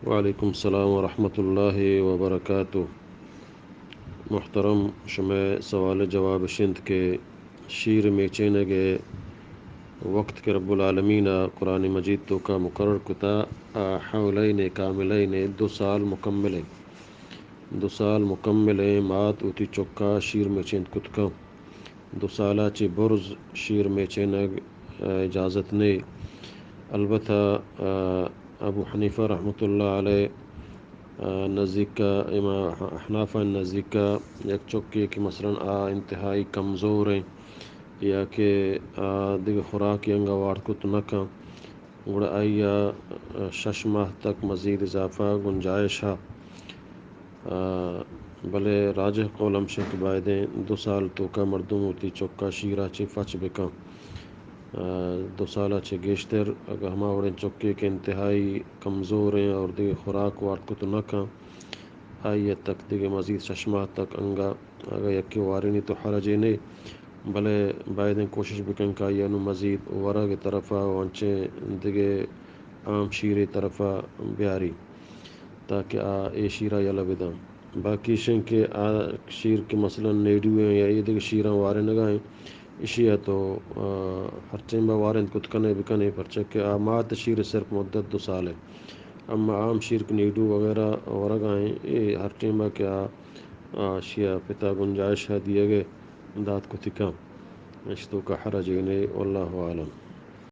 وعلیکم السلام ورحمۃ اللہ وبرکاتہ۔ محترم شمع سوال جواب شند کے شیر میچین گے وقت کے رب العالمین قرآن مجید تو کا مقرر کتا حولین کاملین 2 سال مکمل 2 سال مکمل مات اوتی چکا شیر میچین کتکا 2 سالہ چی برز شیر میچینگ اجازت نے البتہ ابو حنیفہ رحمۃ اللہ علیہ نزدیک کا امام احناف نزدیک کا یک چکی کہ مثلا انتہائی کمزور ہیں یا کہ دیگر خوراک ینگا وارد کت نکا گوڑا آیا 6 ماہ تک مزید اضافہ گنجائش ہے، بلے راجح قول ہم شک بائدیں 2 سال تو کا مردم ہوتی چکا شیرہ چی فچ بکا 2 سالہ چھ گیشتر اگر ہما وڑیں چکے کے انتہائی کمزور ہیں اور دیگر خوراک وارد کت نکا آئیے تک دیگر مزید 6 ماہ تک انگا اگر یکی وارنی تو حرجی نہیں، بلے بائدیں کوشش بکن کہ آئیے مزید ورہ کی طرفہ وانچے دیگر عام شیری طرفہ بیاری تاکہ اے شیرہ یلا بداں باقی شن کے شیر کے مثلا نیڈو ہیں یا یہ دیگر شیرہ وارن نگائیں اشی ہے تو ہر ٹائم وارن کت کنے بکنے پرچہ کہ مات شیر صرف مدت 2 سال ہے، اما عام شیر کے نیڈو وغیرہ ورگائیں یہ ہر ٹائم کیا شیعہ پتا گنجائش ہے دیے گئے داد کو تکاں اشتو کا حرج نہیں واللہ عالم۔